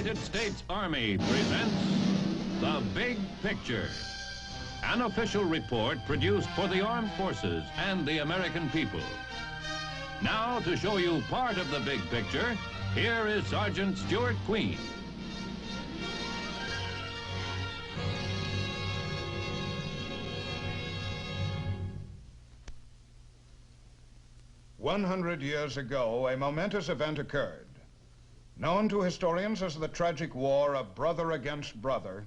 United States Army presents The Big Picture, an official report produced for the armed forces and the American people. Now, to show you part of the big picture, here is Sergeant Stuart Queen. "100 years ago, a momentous event occurred. Known to historians as the tragic war of brother against brother,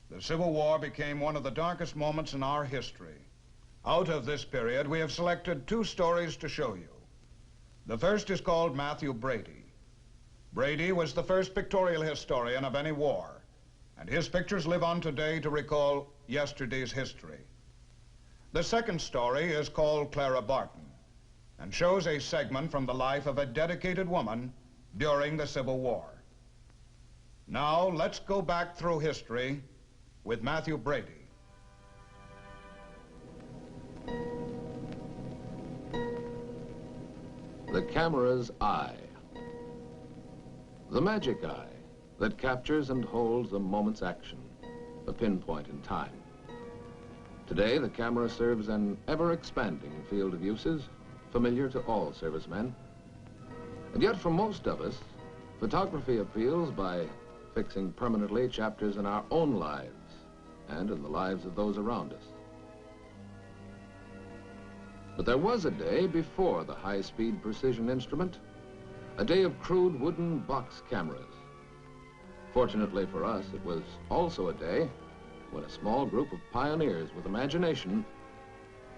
the Civil War became one of the darkest moments in our history. Out of this period, we have selected two stories to show you. The first is called Mathew Brady. Brady was the first pictorial historian of any war, and his pictures live on today to recall yesterday's history. The second story is called Clara Barton, and shows a segment from the life of a dedicated woman during the Civil War. Now, let's go back through history with Mathew Brady. The camera's eye. The magic eye that captures and holds a moment's action, a pinpoint in time. Today, the camera serves an ever-expanding field of uses, familiar to all servicemen. And yet, for most of us, photography appeals by fixing permanently chapters in our own lives and in the lives of those around us. But there was a day before the high-speed precision instrument, a day of crude wooden box cameras. Fortunately for us, it was also a day when a small group of pioneers with imagination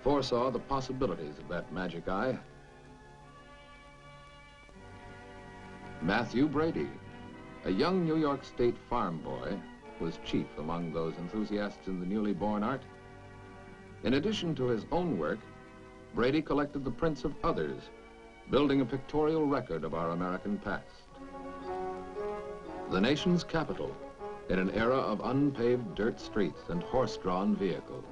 foresaw the possibilities of that magic eye. Mathew Brady, a young New York State farm boy, was chief among those enthusiasts in the newly born art. In addition to his own work, Brady collected the prints of others, building a pictorial record of our American past. The nation's capital, in an era of unpaved dirt streets and horse-drawn vehicles.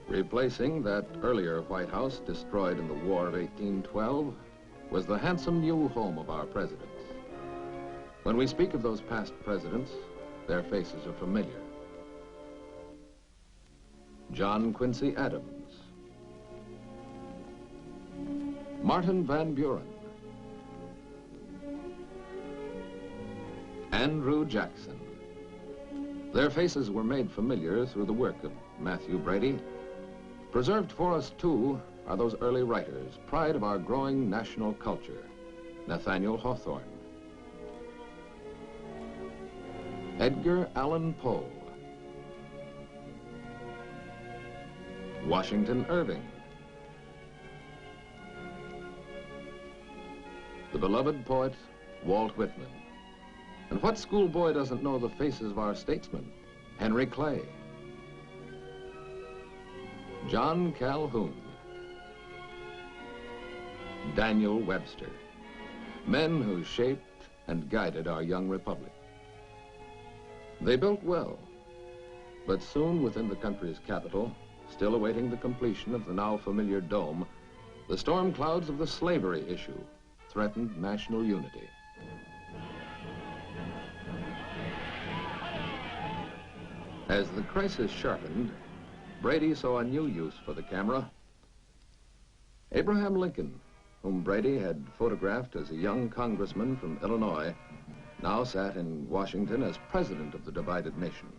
Replacing that earlier White House destroyed in the War of 1812 was the handsome new home of our presidents. When we speak of those past presidents, their faces are familiar. John Quincy Adams, Martin Van Buren, Andrew Jackson. Their faces were made familiar through the work of Mathew Brady. Preserved for us, too, are those early writers, pride of our growing national culture. Nathaniel Hawthorne, Edgar Allan Poe, Washington Irving, the beloved poet Walt Whitman. And what schoolboy doesn't know the faces of our statesmen? Henry Clay, John Calhoun, Daniel Webster, men who shaped and guided our young republic. They built well, but soon within the country's capital, still awaiting the completion of the now familiar dome, the storm clouds of the slavery issue threatened national unity. As the crisis sharpened, Brady saw a new use for the camera. Abraham Lincoln, whom Brady had photographed as a young congressman from Illinois, now sat in Washington as president of the divided nation.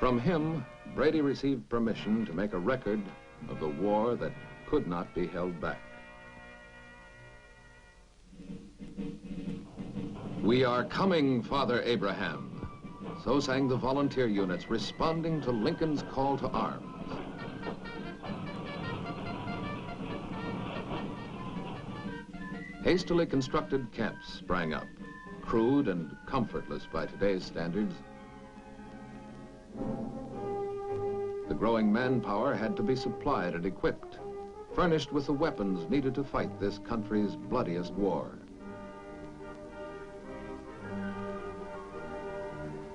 From him, Brady received permission to make a record of the war that could not be held back. "We are coming, Father Abraham." So sang the volunteer units responding to Lincoln's call to arms. Hastily constructed camps sprang up, crude and comfortless by today's standards. The growing manpower had to be supplied and equipped, furnished with the weapons needed to fight this country's bloodiest war.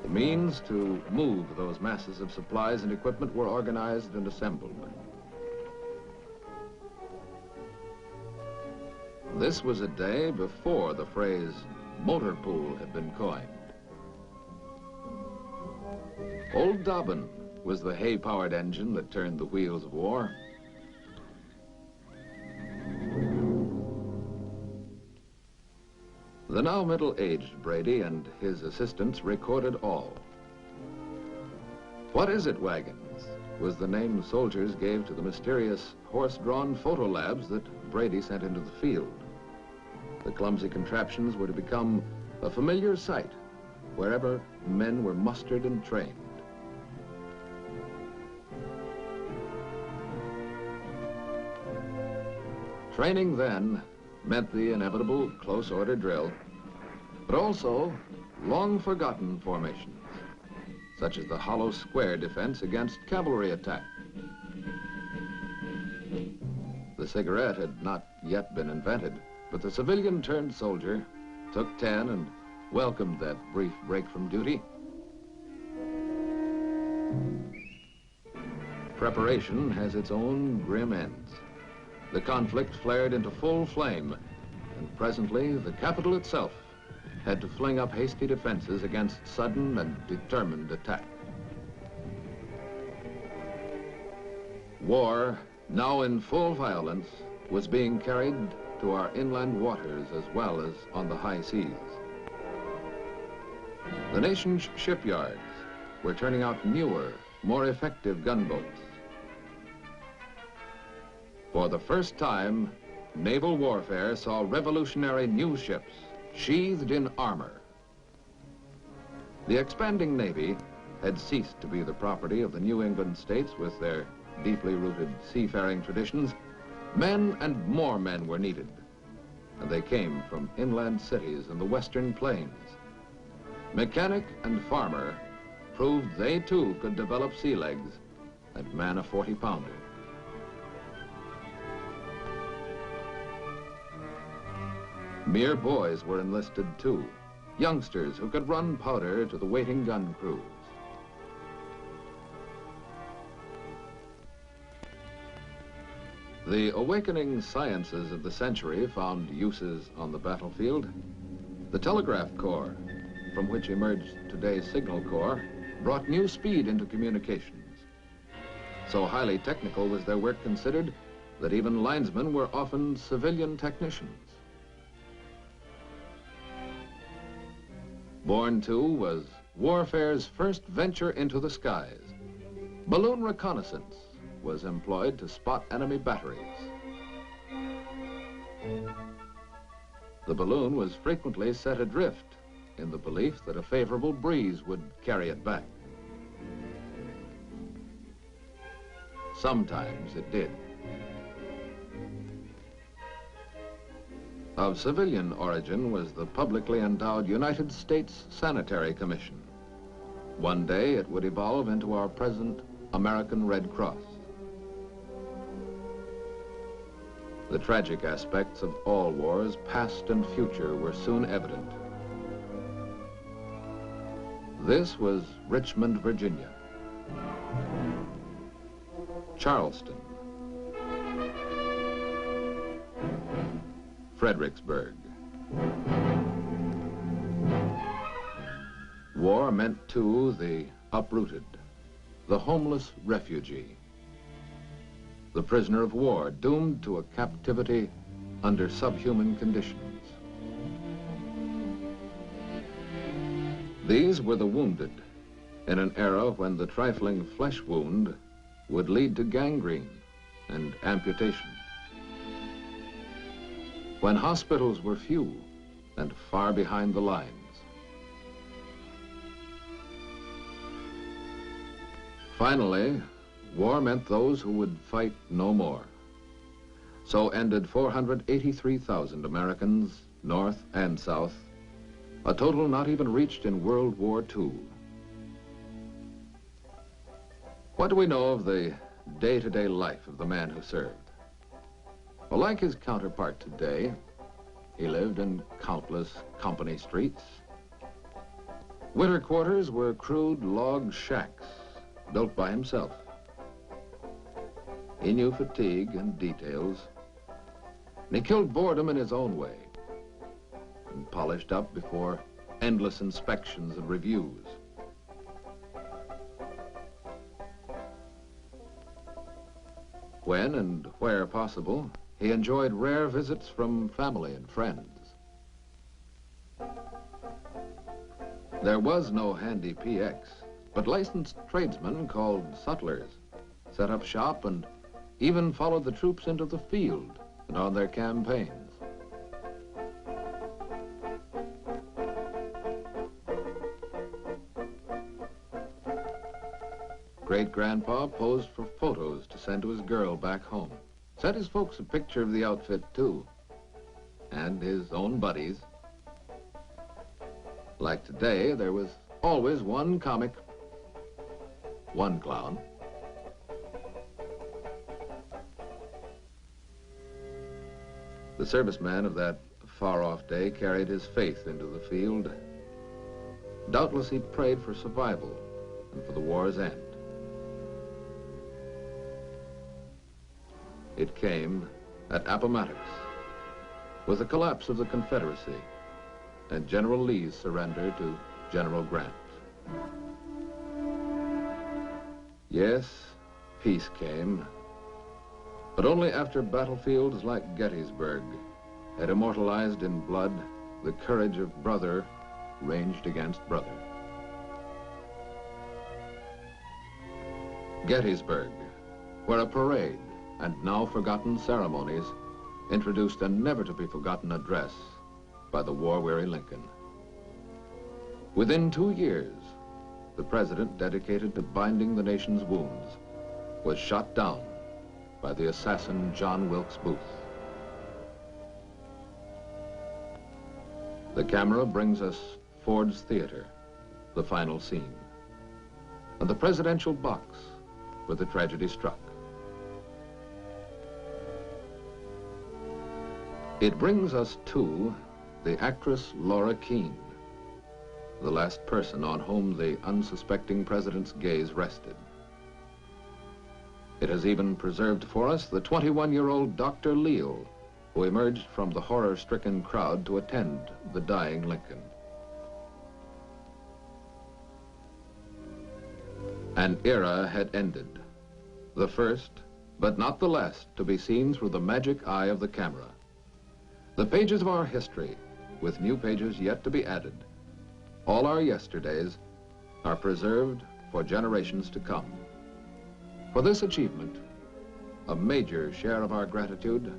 The means to move those masses of supplies and equipment were organized and assembled. This was a day before the phrase motor pool had been coined. Old Dobbin was the hay-powered engine that turned the wheels of war. The now middle-aged Brady and his assistants recorded all. "What is it, wagons?" was the name soldiers gave to the mysterious horse-drawn photo labs that Brady sent into the field. The clumsy contraptions were to become a familiar sight wherever men were mustered and trained. Training then meant the inevitable close-order drill, but also long-forgotten formations, such as the hollow square defense against cavalry attack. The cigarette had not yet been invented, but the civilian-turned soldier took 10 and welcomed that brief break from duty. Preparation has its own grim ends. The conflict flared into full flame, and presently the capital itself had to fling up hasty defenses against sudden and determined attack. War, now in full violence, was being carried to our inland waters as well as on the high seas. The nation's shipyards were turning out newer, more effective gunboats. For the first time, naval warfare saw revolutionary new ships sheathed in armor. The expanding Navy had ceased to be the property of the New England states with their deeply rooted seafaring traditions. Men and more men were needed, and they came from inland cities and the western plains. Mechanic and farmer proved they too could develop sea legs and man a 40-pounder. Mere boys were enlisted too, youngsters who could run powder to the waiting gun crews. The awakening sciences of the century found uses on the battlefield. The telegraph corps, from which emerged today's signal corps, brought new speed into communications. So highly technical was their work considered that even linesmen were often civilian technicians. Born, too, was warfare's first venture into the skies. Balloon reconnaissance was employed to spot enemy batteries. The balloon was frequently set adrift in the belief that a favorable breeze would carry it back. Sometimes it did. Of civilian origin was the publicly endowed United States Sanitary Commission. One day it would evolve into our present American Red Cross. The tragic aspects of all wars, past and future, were soon evident. This was Richmond, Virginia, Charleston, Fredericksburg. War meant, too, the uprooted, the homeless refugee, the prisoner of war doomed to a captivity under subhuman conditions. These were the wounded in an era when the trifling flesh wound would lead to gangrene and amputation. When hospitals were few and far behind the lines. Finally, war meant those who would fight no more. So ended 483,000 Americans, North and South, a total not even reached in World War II. What do we know of the day-to-day life of the man who served? Well, like his counterpart today, he lived in countless company streets. Winter quarters were crude log shacks built by himself. He knew fatigue and details, and he killed boredom in his own way and polished up before endless inspections and reviews. When and where possible, he enjoyed rare visits from family and friends. There was no handy PX, but licensed tradesmen called sutlers set up shop and even followed the troops into the field and on their campaigns. Great-grandpa posed for photos to send to his girl back home. Sent his folks a picture of the outfit, too, and his own buddies. Like today, there was always one comic, one clown. The serviceman of that far-off day carried his faith into the field. Doubtless he prayed for survival and for the war's end. It came at Appomattox with the collapse of the Confederacy and General Lee's surrender to General Grant. Yes, peace came, but only after battlefields like Gettysburg had immortalized in blood the courage of brother ranged against brother. Gettysburg, where a parade and now forgotten ceremonies introduced a never-to-be-forgotten address by the war-weary Lincoln. Within 2 years, the president dedicated to binding the nation's wounds was shot down by the assassin John Wilkes Booth. The camera brings us Ford's Theater, the final scene, and the presidential box where the tragedy struck. It brings us to the actress Laura Keene, the last person on whom the unsuspecting president's gaze rested. It has even preserved for us the 21-year-old Dr. Leal, who emerged from the horror-stricken crowd to attend the dying Lincoln. An era had ended, the first, but not the last, to be seen through the magic eye of the camera. The pages of our history, with new pages yet to be added, all our yesterdays, are preserved for generations to come. For this achievement, a major share of our gratitude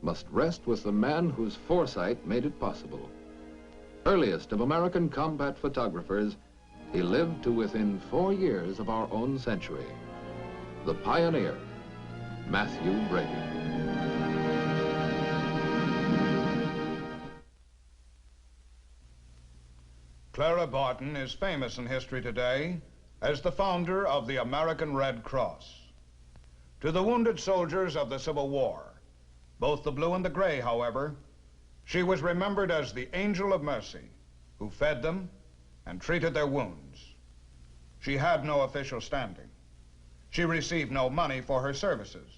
must rest with the man whose foresight made it possible. Earliest of American combat photographers, he lived to within 4 years of our own century. The pioneer, Mathew Brady. Clara Barton is famous in history today as the founder of the American Red Cross. To the wounded soldiers of the Civil War, both the blue and the gray, however, she was remembered as the angel of mercy who fed them and treated their wounds. She had no official standing. She received no money for her services.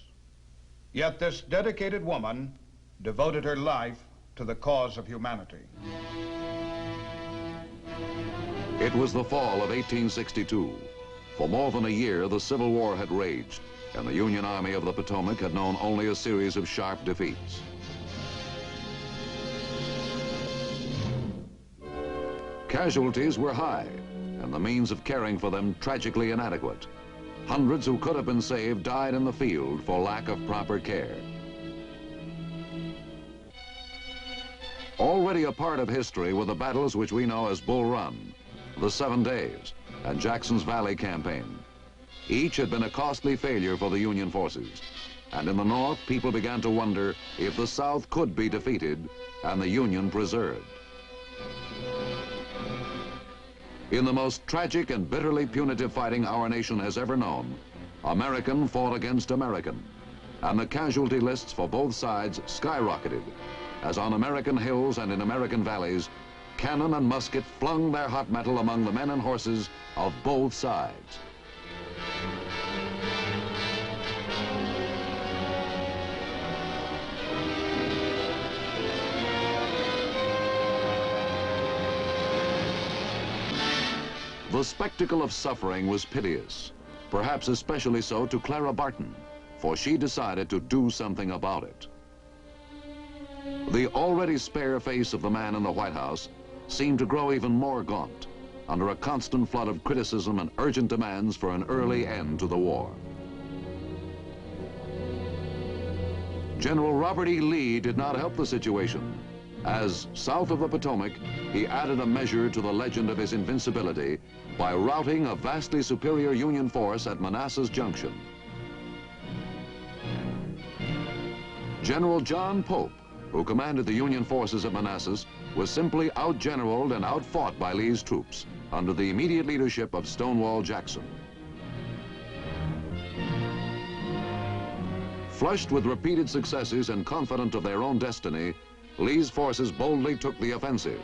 Yet this dedicated woman devoted her life to the cause of humanity. It was the fall of 1862. For more than a year, the Civil War had raged, and the Union Army of the Potomac had known only a series of sharp defeats. Casualties were high, and the means of caring for them tragically inadequate. Hundreds who could have been saved died in the field for lack of proper care. Already a part of history were the battles which we know as Bull Run, the 7 Days, and Jackson's Valley Campaign. Each had been a costly failure for the Union forces, and in the North, people began to wonder if the South could be defeated and the Union preserved. In the most tragic and bitterly punitive fighting our nation has ever known, American fought against American, and the casualty lists for both sides skyrocketed, as on American hills and in American valleys, cannon and musket flung their hot metal among the men and horses of both sides. The spectacle of suffering was piteous, perhaps especially so to Clara Barton, for she decided to do something about it. The already spare face of the man in the White House seemed to grow even more gaunt under a constant flood of criticism and urgent demands for an early end to the war. General Robert E. Lee did not help the situation, as south of the Potomac, he added a measure to the legend of his invincibility by routing a vastly superior Union force at Manassas Junction. General John Pope, who commanded the Union forces at Manassas, was simply outgeneraled and outfought by Lee's troops under the immediate leadership of Stonewall Jackson. Flushed with repeated successes and confident of their own destiny, Lee's forces boldly took the offensive.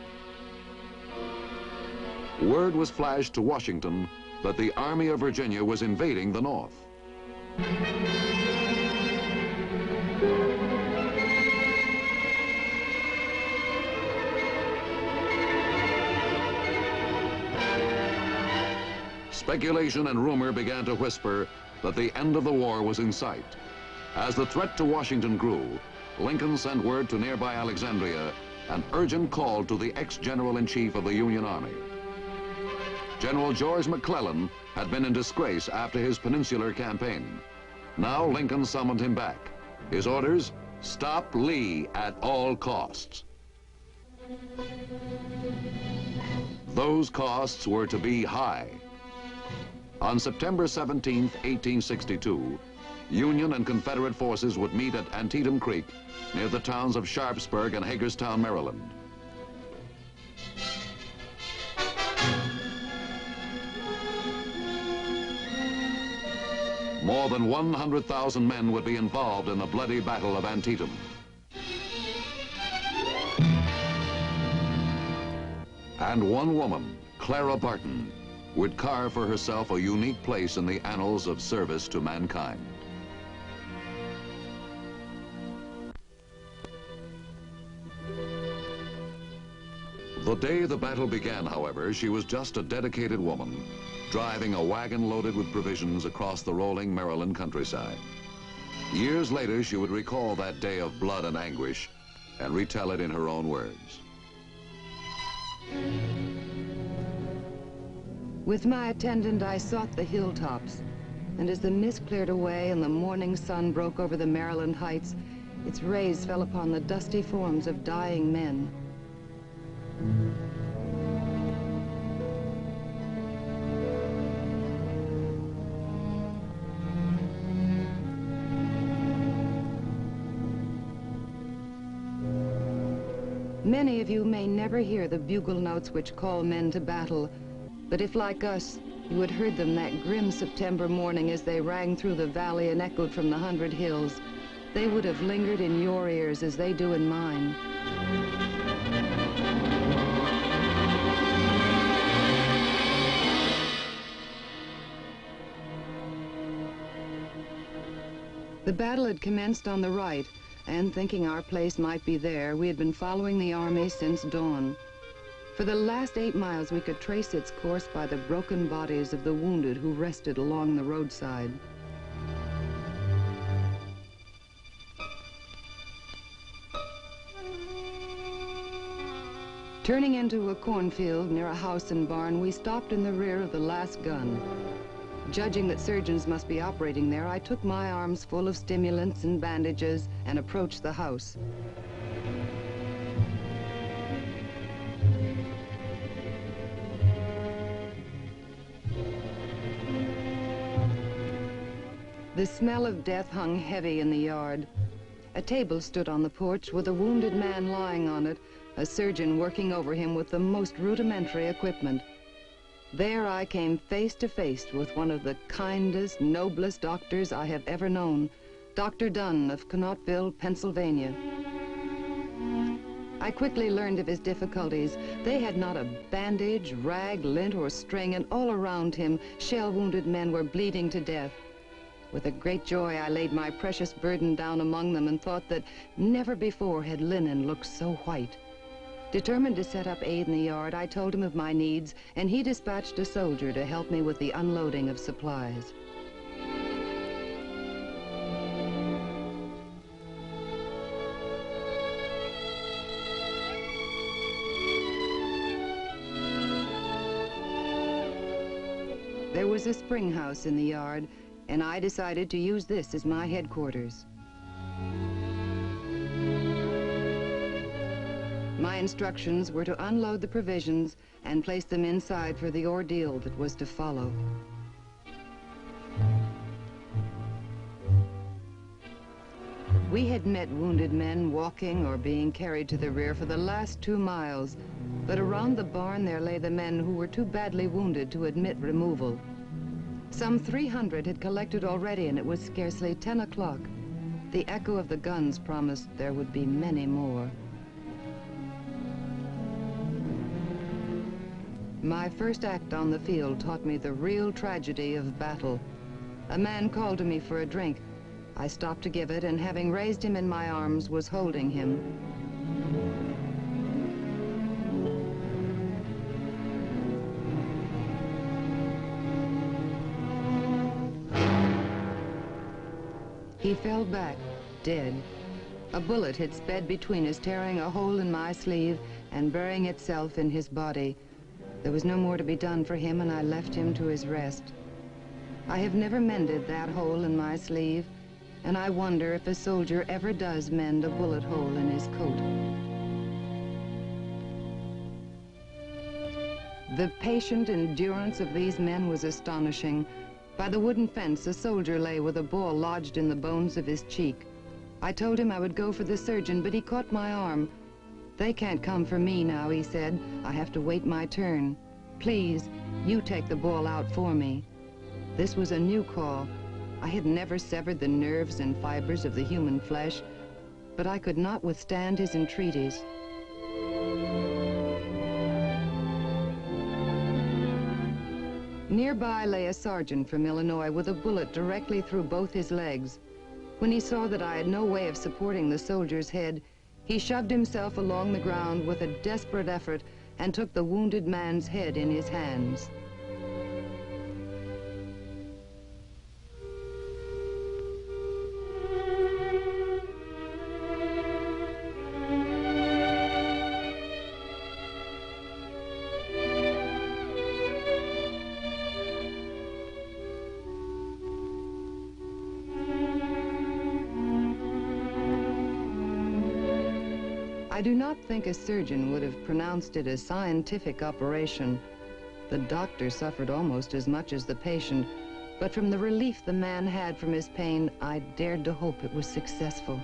Word was flashed to Washington that the Army of Virginia was invading the North. Speculation and rumor began to whisper that the end of the war was in sight. As the threat to Washington grew, Lincoln sent word to nearby Alexandria, an urgent call to the ex-general-in-chief of the Union Army. General George McClellan had been in disgrace after his Peninsular campaign. Now Lincoln summoned him back. His orders: stop Lee at all costs. Those costs were to be high. On September 17, 1862, Union and Confederate forces would meet at Antietam Creek near the towns of Sharpsburg and Hagerstown, Maryland. More than 100,000 men would be involved in the bloody Battle of Antietam. And one woman, Clara Barton, would carve for herself a unique place in the annals of service to mankind. The day the battle began, however, she was just a dedicated woman, driving a wagon loaded with provisions across the rolling Maryland countryside. Years later, she would recall that day of blood and anguish and retell it in her own words. With my attendant, I sought the hilltops, and as the mist cleared away and the morning sun broke over the Maryland heights, its rays fell upon the dusty forms of dying men. Many of you may never hear the bugle notes which call men to battle, but if, like us, you had heard them that grim September morning as they rang through the valley and echoed from the 100 hills, they would have lingered in your ears as they do in mine. The battle had commenced on the right, and thinking our place might be there, we had been following the army since dawn. For the last 8 miles, we could trace its course by the broken bodies of the wounded who rested along the roadside. Turning into a cornfield near a house and barn, we stopped in the rear of the last gun. Judging that surgeons must be operating there, I took my arms full of stimulants and bandages and approached the house. The smell of death hung heavy in the yard. A table stood on the porch with a wounded man lying on it, a surgeon working over him with the most rudimentary equipment. There I came face to face with one of the kindest, noblest doctors I have ever known, Dr. Dunn of Cannottville, Pennsylvania. I quickly learned of his difficulties. They had not a bandage, rag, lint, or string, and all around him, shell-wounded men were bleeding to death. With a great joy, I laid my precious burden down among them and thought that never before had linen looked so white. Determined to set up aid in the yard, I told him of my needs, and he dispatched a soldier to help me with the unloading of supplies. There was a spring house in the yard, and I decided to use this as my headquarters. My instructions were to unload the provisions and place them inside for the ordeal that was to follow. We had met wounded men walking or being carried to the rear for the last 2 miles, but around the barn there lay the men who were too badly wounded to admit removal. Some 300 had collected already, and it was scarcely 10 o'clock. The echo of the guns promised there would be many more. My first act on the field taught me the real tragedy of battle. A man called to me for a drink. I stopped to give it, and having raised him in my arms, was holding him. He fell back, dead. A bullet had sped between us, tearing a hole in my sleeve and burying itself in his body. There was no more to be done for him, and I left him to his rest. I have never mended that hole in my sleeve, and I wonder if a soldier ever does mend a bullet hole in his coat. The patient endurance of these men was astonishing. By the wooden fence, a soldier lay with a ball lodged in the bones of his cheek. I told him I would go for the surgeon, but he caught my arm. "They can't come for me now," he said. "I have to wait my turn. Please, you take the ball out for me." This was a new call. I had never severed the nerves and fibers of the human flesh, but I could not withstand his entreaties. Nearby lay a sergeant from Illinois with a bullet directly through both his legs. When he saw that I had no way of supporting the soldier's head, he shoved himself along the ground with a desperate effort and took the wounded man's head in his hands. I do not think a surgeon would have pronounced it a scientific operation. The doctor suffered almost as much as the patient, but from the relief the man had from his pain, I dared to hope it was successful.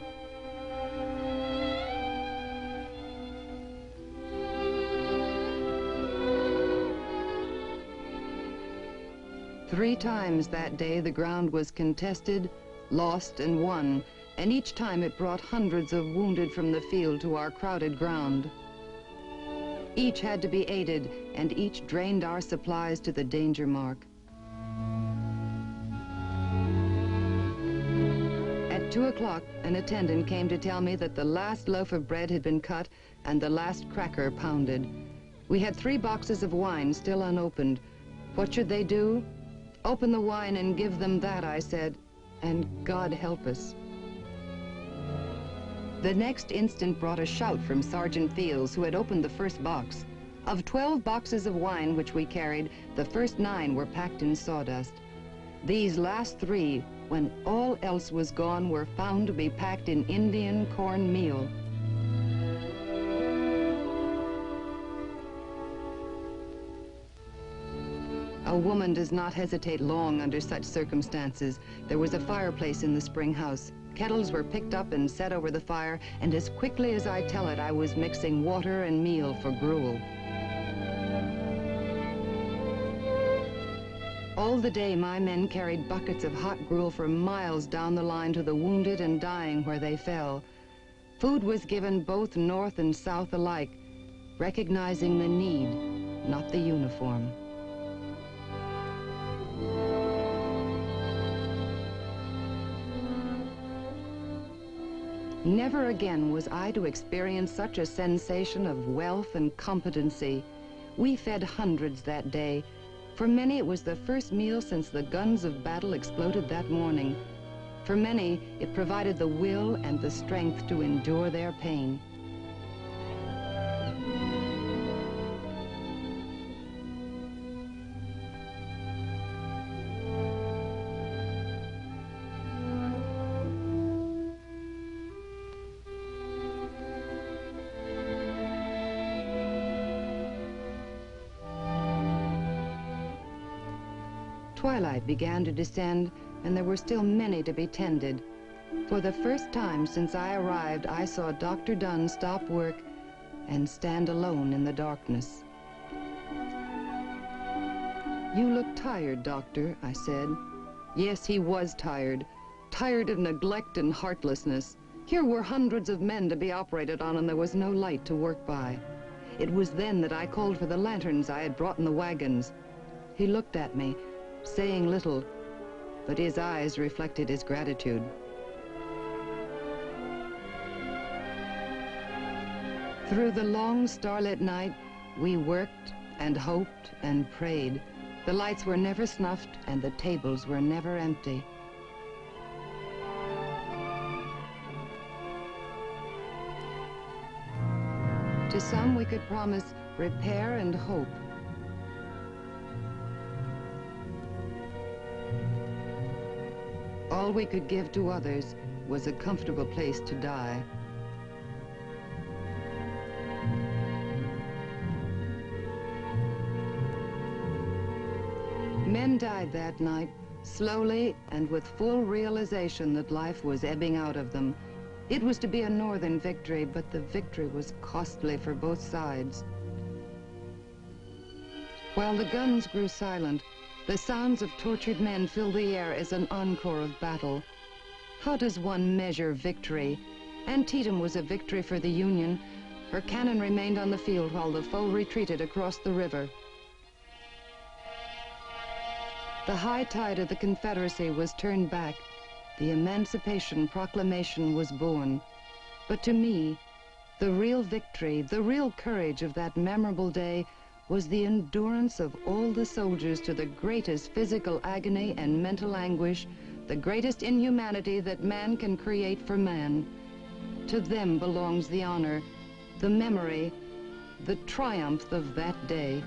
Three times that day the ground was contested, lost, and won, and each time it brought hundreds of wounded from the field to our crowded ground. Each had to be aided, and each drained our supplies to the danger mark. At 2 o'clock, an attendant came to tell me that the last loaf of bread had been cut and the last cracker pounded. We had 3 boxes of wine still unopened. What should they do? Open the wine and give them that, I said, and God help us. The next instant brought a shout from Sergeant Fields, who had opened the first box. Of 12 boxes of wine which we carried, the first 9 were packed in sawdust. These last 3, when all else was gone, were found to be packed in Indian corn meal. A woman does not hesitate long under such circumstances. There was a fireplace in the spring house. Kettles were picked up and set over the fire, and as quickly as I tell it, I was mixing water and meal for gruel. All the day, my men carried buckets of hot gruel for miles down the line to the wounded and dying where they fell. Food was given both North and South alike, recognizing the need, not the uniform. Never again was I to experience such a sensation of wealth and competency. We fed hundreds that day. For many, it was the first meal since the guns of battle exploded that morning. For many, it provided the will and the strength to endure their pain. Twilight began to descend, and there were still many to be tended. For the first time since I arrived, I saw Dr. Dunn stop work and stand alone in the darkness. "You look tired, Doctor," I said. Yes, he was tired. Tired of neglect and heartlessness. Here were hundreds of men to be operated on, and there was no light to work by. It was then that I called for the lanterns I had brought in the wagons. He looked at me, saying little, but his eyes reflected his gratitude. Through the long starlit night, we worked and hoped and prayed. The lights were never snuffed and the tables were never empty. To some we could promise repair and hope. All we could give to others was a comfortable place to die. Men died that night, slowly and with full realization that life was ebbing out of them. It was to be a Northern victory, but the victory was costly for both sides. While the guns grew silent, the sounds of tortured men filled the air as an encore of battle. How does one measure victory? Antietam was a victory for the Union. Her cannon remained on the field while the foe retreated across the river. The high tide of the Confederacy was turned back. The Emancipation Proclamation was born. But to me, the real victory, the real courage of that memorable day was the endurance of all the soldiers to the greatest physical agony and mental anguish, the greatest inhumanity that man can create for man. To them belongs the honor, the memory, the triumph of that day.